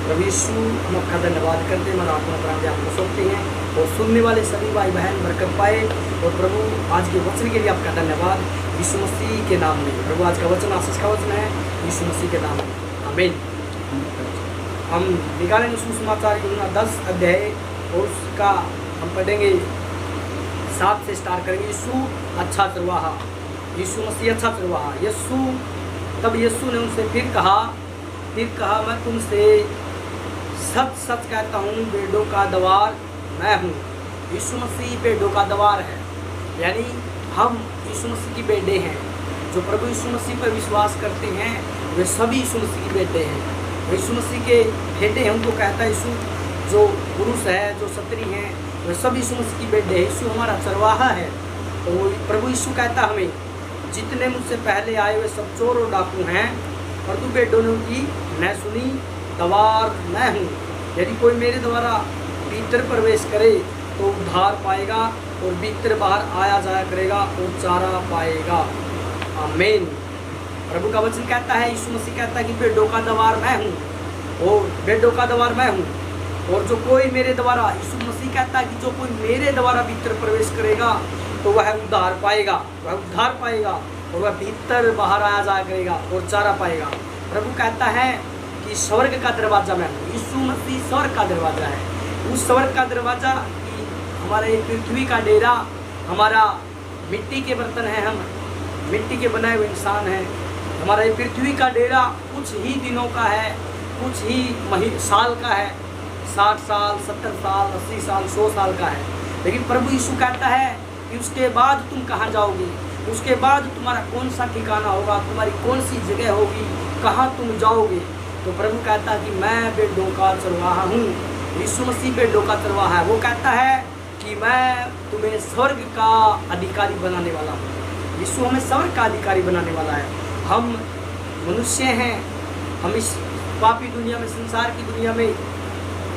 प्रभु यीशु, हम आपका धन्यवाद करते हैं, मन आत्मा प्राण आपको सौंपते हैं और सुनने वाले सभी भाई बहन बरकत पाए। और प्रभु आज के वचन के लिए आपका धन्यवाद यीशु मसीह के नाम में। प्रभु आज का वचन आशीष का वचन है यीशु मसीह के नाम में, आमीन। हम निकालेंगे सुसमाचार यूहन्ना 10 अध्याय और उसका हम पढ़ेंगे 7 से स्टार्ट करेंगे। यीशु अच्छा चरवाहा, यीशु मसीह अच्छा चरवाहा। तब यीशु ने उनसे फिर कहा मैं तुमसे सच सच कहता हूँ, भेड़ों का द्वार मैं हूँ। यीशु मसीह भेड़ों का द्वार है, यानी हम यीशु मसीह की बेटे हैं। जो प्रभु यीशु मसीह पर विश्वास करते हैं वे सभी यीशु मसीह के बेटे हैं। यीशु मसीह के बेटे हैं, उनको कहता है यीशु। जो पुरुष है, जो स्त्री हैं, वे सभी यीशु मसीह की बेटे हैं। यीशु हमारा चरवाहा है। तो प्रभु यीशु कहता हमें, जितने मुझसे पहले आए वे सब चोर और डाकू हैं, परंतु भेड़ों ने उनकी न सुनी। द्वार मैं हूँ, यदि कोई मेरे द्वारा भीतर प्रवेश करे तो उद्धार पाएगा और भीतर बाहर आया जाया करेगा और चारा पाएगा, आमीन। प्रभु का वचन कहता है, यीशु मसीह कहता है कि भेड़ों का द्वार मैं हूँ और भेड़ों का द्वार मैं हूँ। और जो कोई मेरे द्वारा, यीशु मसीह कहता है कि जो कोई मेरे द्वारा भीतर प्रवेश करेगा तो वह उद्धार पाएगा, और वह भीतर बाहर आया जाया करेगा और चारा पाएगा। प्रभु कहता है कि स्वर्ग का दरवाजा मैं हूँ। यीशु मसीह स्वर्ग का दरवाजा है। उस स्वर्ग का दरवाजा कि हमारे पृथ्वी का डेरा, हमारा मिट्टी के बर्तन है, हम मिट्टी के बनाए हुए इंसान हैं। हमारा ये पृथ्वी का डेरा कुछ ही दिनों का है, कुछ ही साल का है। 60 साल, 70 साल, 80 साल, 100 साल का है। लेकिन प्रभु यीशु कहता है कि उसके बाद तुम कहाँ जाओगे, उसके बाद तुम्हारा कौन सा ठिकाना होगा, तुम्हारी कौन सी जगह होगी, कहाँ तुम जाओगे। तो प्रभु कहता है कि मैं भेड़ों का चरवाहा हूँ। यीशु मसीह भेड़ों का चरवाहा है। वो कहता है कि मैं तुम्हें स्वर्ग का अधिकारी बनाने वाला हूँ। यीशु हमें स्वर्ग का अधिकारी बनाने वाला है। हम मनुष्य हैं, हम इस पापी दुनिया में, संसार की दुनिया में,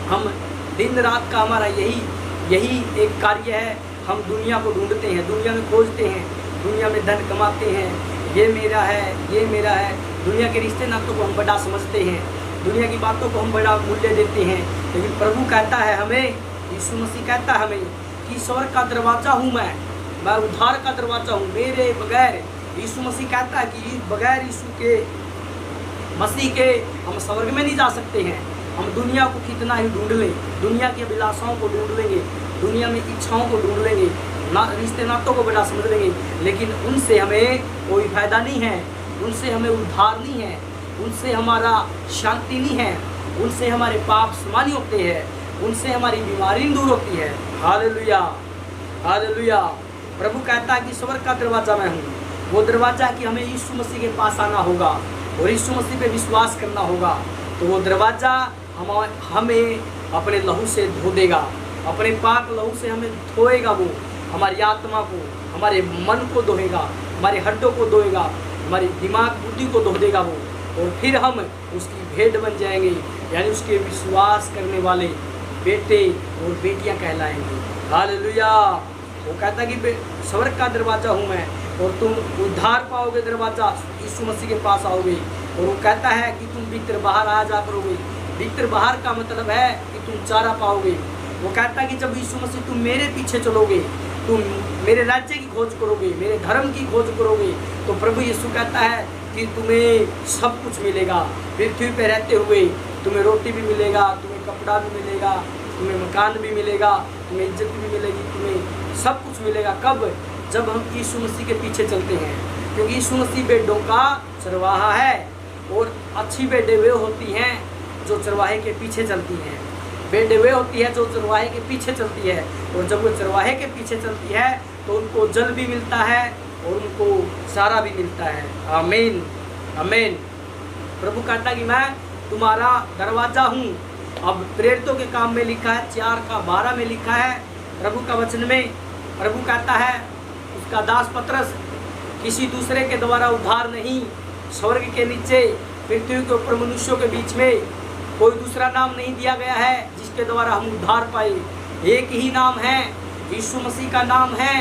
हम दिन रात का हमारा यही एक कार्य है। हम दुनिया को ढूंढते हैं, दुनिया में खोजते हैं, दुनिया में धन कमाते हैं। ये मेरा है, ये मेरा है। दुनिया के रिश्ते नातों को हम बड़ा समझते हैं, दुनिया की बातों को हम बड़ा मूल्य देते हैं। लेकिन प्रभु कहता है हमें, यीशु मसीह कहता है हमें कि स्वर्ग का दरवाजा हूँ मैं उद्धार का दरवाजा हूँ। मेरे बगैर, यीशु मसीह कहता है कि बगैर यीशु के, मसीह के हम स्वर्ग में नहीं जा सकते हैं। हम दुनिया को कितना ही ढूंढ लें, दुनिया की अभिलाषाओं को ढूंढ लेंगे, दुनिया में इच्छाओं को ढूंढ लेंगे, रिश्ते नातों को बड़ा समझ लेंगे, लेकिन उनसे हमें कोई फायदा नहीं है, उनसे हमें उद्धार नहीं है, उनसे हमारा शांति नहीं है, उनसे हमारे पाप समानी होते हैं, उनसे हमारी बीमारी दूर होती है। Hallelujah, hallelujah. प्रभु कहता है कि स्वर्ग का दरवाजा मैं हूँ। वो दरवाजा कि हमें यीशु मसीह के पास आना होगा और यीशु मसीह पे विश्वास करना होगा। तो वो दरवाजा हमें अपने लहू से धो देगा, अपने पाक लहू से हमें धोएगा। वो हमारी आत्मा को, हमारे मन को धोएगा, हमारे हड्डों को धोएगा, हमारी दिमाग बुद्धि को धो देगा वो। और फिर हम उसकी भेंट बन जाएंगे, यानी उसके विश्वास करने वाले बेटे और बेटियां कहलाएंगे। हालेलुया। वो कहता है कि स्वर्ग का दरवाजा हूँ मैं, और तुम उद्धार पाओगे। दरवाजा यीशु मसीह के पास आओगे। और वो कहता है कि तुम भीतर बाहर आ जा करोगे। भीतर बाहर का मतलब है कि तुम चारा पाओगे। वो कहता है कि जब यीशु मसीह तुम मेरे पीछे चलोगे, तुम मेरे राज्य की खोज करोगे, मेरे धर्म की खोज करोगे, तो प्रभु यीशु कहता है कि तुम्हें सब कुछ मिलेगा। पृथ्वी पे रहते हुए तुम्हें रोटी भी मिलेगा, तुम्हें कपड़ा भी मिलेगा, तुम्हें मकान भी मिलेगा, तुम्हें इज्जत भी मिलेगी, तुम्हें सब कुछ मिलेगा। कब? जब हम यीशु मसीह के पीछे चलते हैं, क्योंकि यीशु मसीह भेड़ों का चरवाहा है। और अच्छी भेड़ें वे होती हैं जो चरवाहे के पीछे चलती हैं। भेड़ें वे होती है जो चरवाहे के पीछे चलती है, और जब वो चरवाहे के पीछे चलती है तो उनको जल भी मिलता है और उनको चारा भी मिलता है। आमीन, आमीन। प्रभु कहता है कि मैं तुम्हारा दरवाजा हूँ। अब प्रेरितों के काम में लिखा है 4:12 में लिखा है, प्रभु का वचन में प्रभु कहता है, उसका दास पतरस, किसी दूसरे के द्वारा उद्धार नहीं, स्वर्ग के नीचे पृथ्वी के ऊपर मनुष्यों के बीच में कोई दूसरा नाम नहीं दिया गया है जिसके द्वारा हम उद्धार पाए। एक ही नाम है, यीशु मसीह का नाम है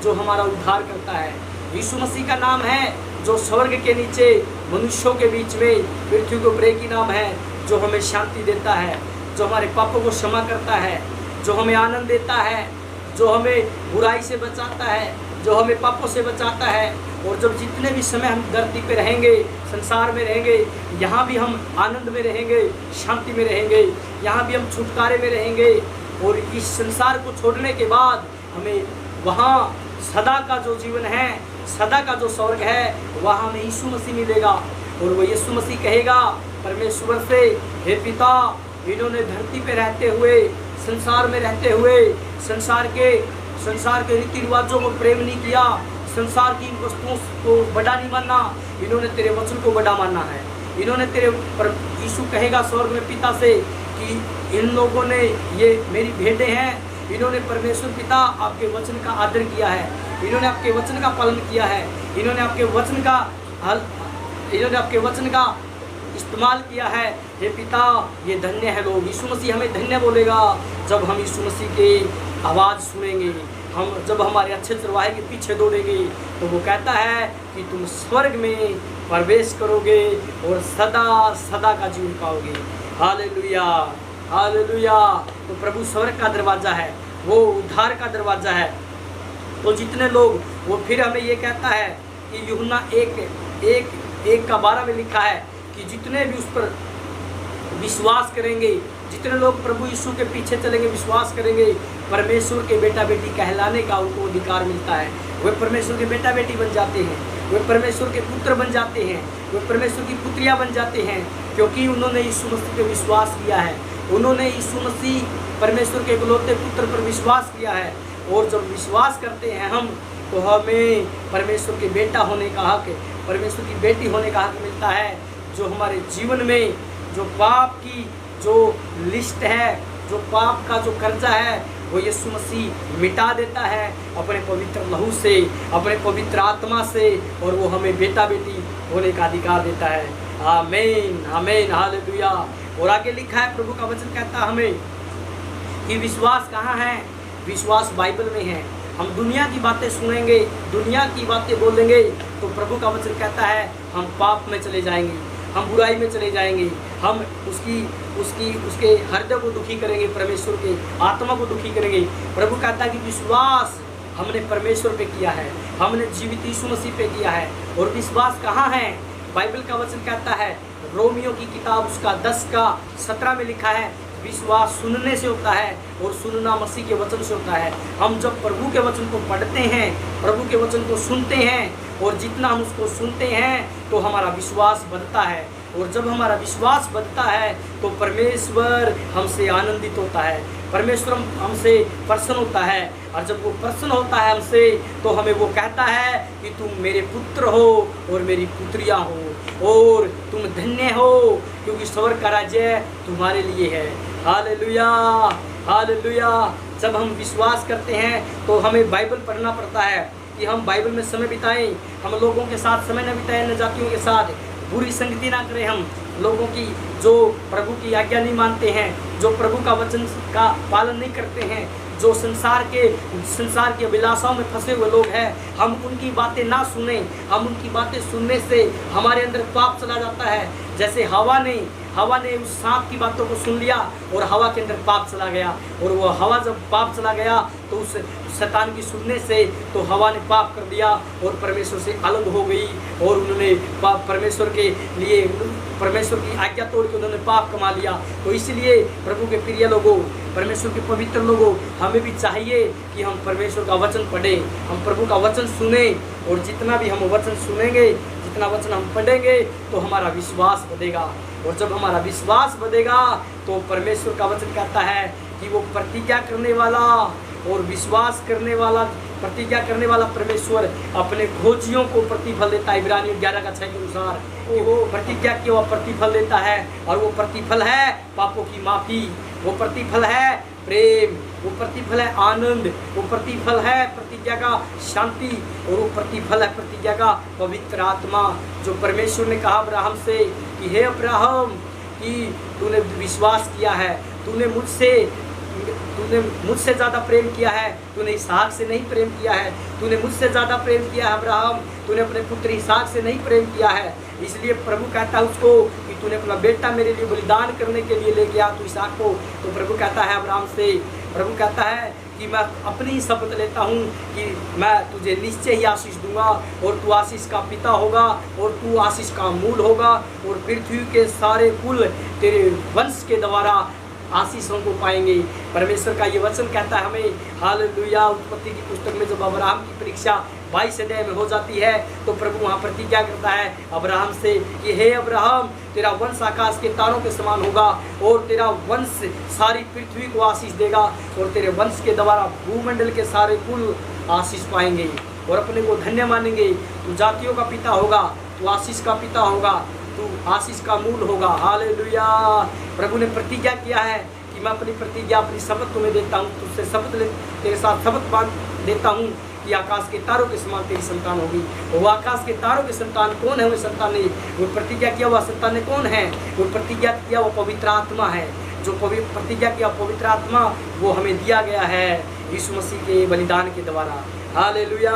जो हमारा उद्धार करता है। यीशु मसीह का नाम है जो स्वर्ग के नीचे मनुष्यों के बीच में, पृथ्वी के ऊपर एक ही नाम है जो हमें शांति देता है, जो हमारे पापों को क्षमा करता है, जो हमें आनंद देता है, जो हमें बुराई से बचाता है, जो हमें पापों से बचाता है। और जब जितने भी समय हम धरती पे रहेंगे, संसार में रहेंगे, यहाँ भी हम आनंद में रहेंगे, शांति में रहेंगे, यहाँ भी हम छुटकारे में रहेंगे। और इस संसार को छोड़ने के बाद हमें वहाँ सदा का जो जीवन है, सदा का जो स्वर्ग है, वहाँ हमें यीशु मसीह मिलेगा। और वो यीशु मसीह कहेगा परमेश्वर से, हे पिता, इन्होंने धरती पे रहते हुए, संसार में रहते हुए, संसार के रीति रिवाजों को प्रेम नहीं किया, संसार की वस्तुओं को बड़ा नहीं माना, इन्होंने तेरे वचन को बड़ा माना है। इन्होंने तेरे पर यीशु कहेगा स्वर्ग में पिता से कि इन लोगों ने, ये मेरी भेड़ें हैं, इन्होंने परमेश्वर पिता आपके वचन का आदर किया है, इन्होंने आपके वचन का पालन किया है, इन्होंने आपके वचन का इस्तेमाल किया है। हे पिता, ये धन्य है लोग। यीशु मसीह हमें धन्य बोलेगा जब हम यीशु मसीह की आवाज़ सुनेंगे, हम जब हमारे अच्छे चरवाहे के पीछे दौड़ेंगे, तो वो कहता है कि तुम स्वर्ग में प्रवेश करोगे और सदा सदा का जीवन पाओगे। Hallelujah, hallelujah. तो प्रभु स्वर्ग का दरवाज़ा है, वो उद्धार का दरवाज़ा है। तो जितने लोग, वो फिर हमें ये कहता है कि यूहन्ना 1:12 में लिखा है कि जितने भी उस पर विश्वास करेंगे, जितने लोग प्रभु यीशु के पीछे चलेंगे, विश्वास करेंगे, परमेश्वर के बेटा बेटी कहलाने का उनको अधिकार मिलता है। वे परमेश्वर के बेटा बेटी बन जाते हैं, वे परमेश्वर के पुत्र बन जाते हैं, वे परमेश्वर की पुत्रियां बन जाते हैं, क्योंकि उन्होंने यीशु मसीह पे विश्वास किया है। उन्होंने यीशु मसीह परमेश्वर के इकलौते पुत्र पर विश्वास किया है। और जब विश्वास करते हैं हम, तो हमें परमेश्वर के बेटा होने का हक, परमेश्वर की बेटी होने का हक मिलता है। जो हमारे जीवन में जो पाप की जो लिस्ट है, जो पाप का जो कर्जा है, वो यीशु मसीह मिटा देता है अपने पवित्र लहू से, अपने पवित्र आत्मा से, और वो हमें बेटा बेटी होने का अधिकार देता है। आमीन, आमीन, हालेलुया। और आगे लिखा है, प्रभु का वचन कहता है हमें कि विश्वास कहाँ है? विश्वास बाइबल में है। हम दुनिया की बातें सुनेंगे, दुनिया की बातें बोलेंगे, तो प्रभु का वचन कहता है हम पाप में चले जाएंगे, हम बुराई में चले जाएंगे, हम उसके हृदय को दुखी करेंगे, परमेश्वर के आत्मा को दुखी करेंगे। प्रभु कहता है कि विश्वास हमने परमेश्वर पे किया है, हमने जीवित यीशु मसीह पे किया है। और विश्वास कहाँ है? बाइबल का वचन कहता है, रोमियो की किताब उसका 10:17 में लिखा है, विश्वास सुनने से होता है और सुनना मसीह के वचन से होता है। हम जब प्रभु के वचन को पढ़ते हैं, प्रभु के वचन को सुनते हैं, और जितना हम उसको सुनते हैं तो हमारा विश्वास बढ़ता है। और जब हमारा विश्वास बढ़ता है तो परमेश्वर हमसे आनंदित होता है, परमेश्वर हमसे प्रसन्न होता है। और जब वो प्रसन्न होता है हमसे, तो हमें वो कहता है कि तुम मेरे पुत्र हो और मेरी पुत्रियां हो, और तुम धन्य हो, क्योंकि स्वर्ग का राज्य तुम्हारे लिए है। Hallelujah, hallelujah. जब हम विश्वास करते हैं तो हमें बाइबल पढ़ना पड़ता है कि हम बाइबल में समय बिताएं, हम लोगों के साथ समय न बिताएं, न जातियों के साथ बुरी संगति ना करें, हम लोगों की जो प्रभु की आज्ञा नहीं मानते हैं, जो प्रभु का वचन का पालन नहीं करते हैं, जो संसार की अभिलाषाओं में फंसे हुए लोग हैं, हम उनकी बातें ना सुने। हम उनकी बातें सुनने से हमारे अंदर पाप चला जाता है। जैसे हवा ने उस सांप की बातों को सुन लिया और हवा के अंदर पाप चला गया, और वो हवा जब पाप चला गया तो उस शैतान की सुनने से तो हवा ने पाप कर दिया और परमेश्वर से अलग हो गई, और उन्होंने परमेश्वर के लिए, परमेश्वर की आज्ञा तोड़ के उन्होंने पाप कमा लिया। तो इसलिए प्रभु के प्रिय लोगों, परमेश्वर के पवित्र लोगों, हमें भी चाहिए कि हम परमेश्वर का वचन पढ़ें, हम प्रभु का वचन सुने, और जितना भी हम वचन सुनेंगे, जितना वचन हम पढ़ेंगे, तो हमारा विश्वास बढ़ेगा। और जब हमारा विश्वास बढ़ेगा तो परमेश्वर का वचन कहता है कि वो प्रतिज्ञा करने वाला और विश्वास करने वाला, प्रतिज्ञा करने वाला परमेश्वर अपने खोजियों को प्रतिफल देता है। इब्रानियों 11:6 के अनुसार कि वो प्रतिज्ञा की वो प्रतिफल देता है, और वो प्रतिफल है पापों की माफ़ी, वो प्रतिफल है प्रेम, वो प्रतिफल है आनंद, वो प्रतिफल है प्रतिज्ञा का शांति, और वो प्रतिफल है प्रतिज्ञा का पवित्र आत्मा। जो परमेश्वर ने कहा अब्राहम से कि हे अब्राहम, कि तूने विश्वास किया है, तूने मुझसे तूने मुझसे ज़्यादा प्रेम किया है, तूने इसहाक से नहीं प्रेम किया है। तूने मुझसे ज़्यादा प्रेम किया है अब्राहम, तूने अपने पुत्र इसहाक से नहीं प्रेम किया है। इसलिए प्रभु कहता है उसको कि तूने अपना बेटा मेरे लिए बलिदान करने के लिए लेके आ तू इसहाक को। तो प्रभु कहता है अब्राहम से, प्रभु कहता है कि मैं अपनी शपथ लेता हूँ कि मैं तुझे निश्चय ही आशीष दूंगा और तू आशीष का पिता होगा और तू आशीष का मूल होगा और पृथ्वी के सारे कुल तेरे वंश के द्वारा आशीषों को पाएंगे। परमेश्वर का ये वचन कहता है हमें, हालेलुया। उत्पत्ति की पुस्तक में जब अब्राहम की परीक्षा 22 अध्याय में हो जाती है तो प्रभु वहाँ प्रतिज्ञा करता है अब्राहम से कि हे अब्राहम, तेरा वंश आकाश के तारों के समान होगा और तेरा वंश सारी पृथ्वी को आशीष देगा और तेरे वंश के द्वारा भूमंडल के सारे कुल आशीष पाएंगे और अपने को धन्य मानेंगे। तू जातियों का पिता होगा, तू आशीष का पिता होगा, तू आशीष का मूल होगा। हालेलुया। प्रभु ने प्रतिज्ञा किया है कि मैं अपनी प्रतिज्ञा, अपनी शपथ तुम्हें देता हूँ, तुझसे शपथ ले, तेरे साथ शपथ बांध देता हूँ कि आकाश के तारों के समान तेरी संतान होगी। वो आकाश के तारों की संतान कौन है? वो संतान ने वो प्रतिज्ञा किया हुआ संतान कौन है? वो प्रतिज्ञा किया वो पवित्र आत्मा है। जो प्रतिज्ञा किया पवित्र आत्मा वो हमें दिया गया है यीशु मसीह के बलिदान के द्वारा। हालेलुया।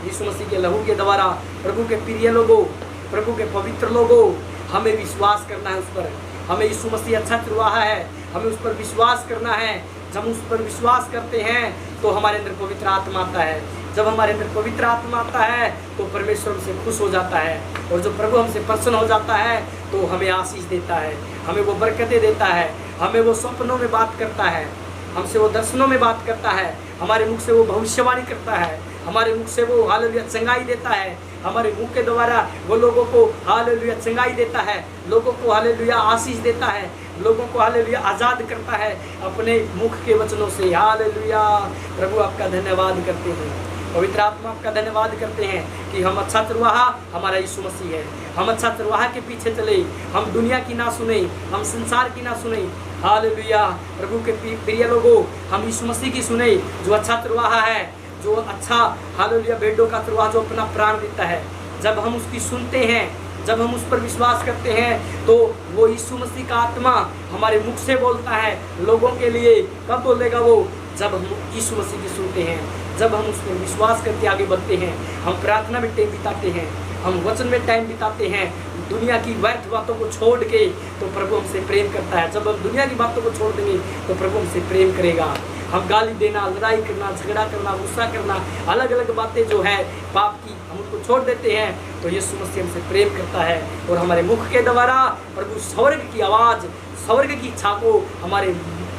यीशु मसीह के लहू के द्वारा। प्रभु के प्रिय लोगों, प्रभु के पवित्र लोगों, हमें विश्वास करना है उस पर। हमें यीशु मसीह अच्छा चरवाहा है, हमें उस पर विश्वास करना है। जब हम उस पर विश्वास करते हैं तो हमारे अंदर पवित्र आत्मा आता है। जब हमारे अंदर पवित्र आत्मा आता है तो परमेश्वर हमसे खुश हो जाता है और जो प्रभु हमसे प्रसन्न हो जाता है तो हमें आशीष देता है, हमें वो बरकतें देता है, हमें वो सपनों में बात करता है, हमसे वो दर्शनों में बात करता है, हमारे मुख से वो भविष्यवाणी करता है, हमारे मुख से वो हालेलुया चंगाई देता है, हमारे मुख के द्वारा वो लोगों को हालेलुया चंगाई देता है, लोगों को हालेलुया आशीष देता है, लोगों को हालेलुया आज़ाद करता है अपने मुख के वचनों से। हालेलुया। प्रभु आपका धन्यवाद करते हैं, पवित्र आत्मा आपका धन्यवाद करते हैं कि हम अच्छा चरवाहा हमारा यीशु मसीह है। हम अच्छा चरवाहा के पीछे चले, हम दुनिया की ना सुने, हम संसार की ना सुने। हालेलुया। प्रभु के प्रिय लोगों, हम यीशु मसीह की सुने जो अच्छा चरवाहा है, जो अच्छा हालेलुया भेड़ों का चरवाहा जो अपना प्राण देता है। जब हम उसकी सुनते हैं, जब हम उस पर विश्वास करते हैं तो वो यीशु मसीह का आत्मा हमारे मुख से बोलता है लोगों के लिए। कब बोलेगा वो? जब हम यीशु मसीह की सुनते हैं, जब हम उस पर विश्वास करके आगे बढ़ते हैं, हम प्रार्थना में टाइम बिताते हैं, हम वचन में टाइम बिताते हैं, दुनिया की व्यर्थ बातों को छोड़ के, तो प्रभु हमसे प्रेम करता है। जब हम दुनिया की बातों को छोड़ देंगे तो प्रभु हमसे प्रेम करेगा। हम गाली देना, लड़ाई करना, झगड़ा करना, गुस्सा करना, अलग अलग बातें जो है पाप की, हम उनको छोड़ देते हैं तो यीशु मसीह हमसे प्रेम करता है और हमारे मुख के द्वारा प्रभु स्वर्ग की आवाज़, स्वर्ग की इच्छा को हमारे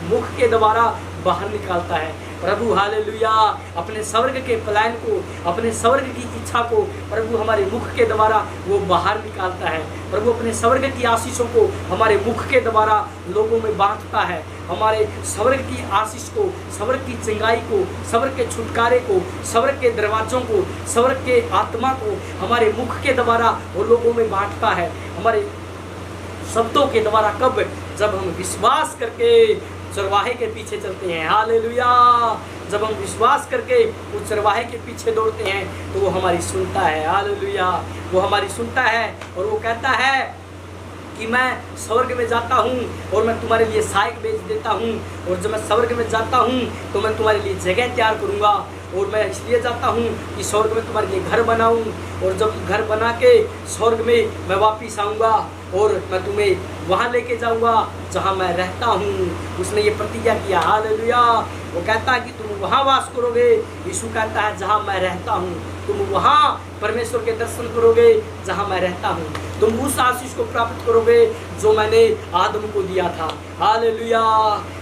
मुख के द्वारा बाहर निकालता है। प्रभु हालेलुया अपने स्वर्ग के प्लान को, अपने स्वर्ग की इच्छा को प्रभु हमारे मुख के द्वारा वो बाहर निकालता है। प्रभु अपने स्वर्ग की आशीषों को हमारे मुख के द्वारा लोगों में बांटता है। हमारे स्वर्ग की आशीष को, स्वर्ग की चंगाई को, स्वर्ग के छुटकारे को, स्वर्ग के दरवाजों को, स्वर्ग के आत्मा को हमारे मुख के द्वारा वो लोगों में बांटता है, हमारे शब्दों के द्वारा। कब? जब हम विश्वास करके चरवाहे के पीछे चलते हैं। हालेलुया। जब हम विश्वास करके उस चरवाहे के पीछे दौड़ते हैं तो वो हमारी सुनता है। हालेलुया। वो हमारी सुनता है और वो कहता है कि मैं स्वर्ग में जाता हूँ और मैं तुम्हारे लिए सहायक भेज देता हूँ, और जब मैं स्वर्ग में जाता हूँ तो मैं तुम्हारे लिए जगह तैयार करूँगा, और मैं इसलिए जाता हूँ कि स्वर्ग में तुम्हारे लिए घर बनाऊँ, और जब घर बना के स्वर्ग में मैं वापिस आऊँगा और मैं तुम्हें वहाँ लेके जाऊँगा जहाँ मैं रहता हूँ। उसने ये प्रतिज्ञा किया। हालेलुया। वो कहता है कि तुम वहाँ वास करोगे। यीशु कहता है जहाँ मैं रहता हूँ तुम वहाँ परमेश्वर के दर्शन करोगे जहाँ मैं रहता हूँ। तुम उस आशीष को प्राप्त करोगे जो मैंने आदम को दिया था। हालेलुया।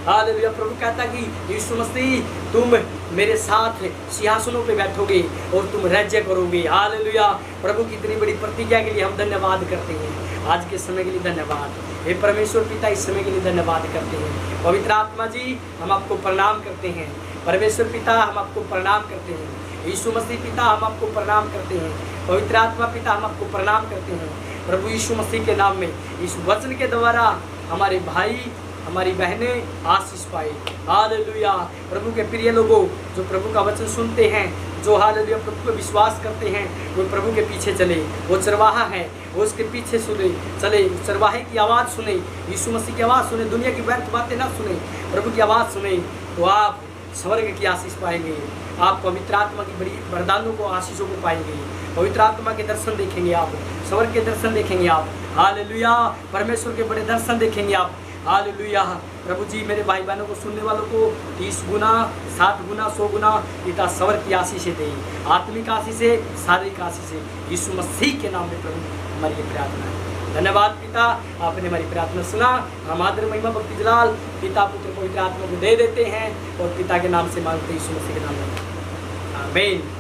हालेलुया। प्रभु कहता है कि यीशु मसीह तुम मेरे साथ सिंहासनों पे बैठोगे और तुम राज्य करोगे। हालेलुया। प्रभु की इतनी बड़ी प्रतिज्ञा के लिए हम धन्यवाद करते हैं। आज के समय के लिए धन्यवाद। हे परमेश्वर पिता, इस समय के लिए धन्यवाद करते हैं। पवित्र आत्मा जी हम आपको प्रणाम करते हैं। परमेश्वर पिता हम आपको प्रणाम करते हैं। यीशु मसीह पिता हम आपको प्रणाम करते हैं। पवित्र आत्मा पिता हम आपको प्रणाम करते हैं। प्रभु यीशु मसीह के नाम में इस वचन के द्वारा हमारे भाई हमारी बहनें आशीष पाए। हालेलुया। प्रभु के प्रिय लोगों, जो प्रभु का वचन सुनते हैं, जो हालेलुया प्रभु पे विश्वास करते हैं, वो प्रभु के पीछे चले। वो चरवाहा है, वो उसके पीछे सुने चले, चरवाहे की आवाज़ सुने, यीशु मसीह की आवाज़ सुने, दुनिया की व्यर्थ बातें ना सुने, प्रभु की आवाज़ सुने, तो आप स्वर्ग की आशीष पाएंगे। आप पवित्र आत्मा की बड़ी वरदानों को, आशीषों को पाएंगे। पवित्र आत्मा के दर्शन देखेंगे आप, स्वर्ग के दर्शन देखेंगे आप। हालेलुया। परमेश्वर के बड़े दर्शन देखेंगे आप। हालेलुया। प्रभु जी मेरे भाई बहनों को, सुनने वालों को 30 गुना, 7 गुना, 100 गुना पिता स्वर्ग की आशीषें दे, आत्मिक आशीषें, शारीरिक आशीषें, यीशु मसीह के नाम में प्रभु हमारी ये प्रार्थना है। धन्यवाद पिता, आपने हमारी प्रार्थना सुना। हम आदर महिमा भक्ति जलाल पिता पुत्र पवित्र आत्मा को दे देते हैं और पिता के नाम से मांगते, यीशु मसीह के नाम में आमीन।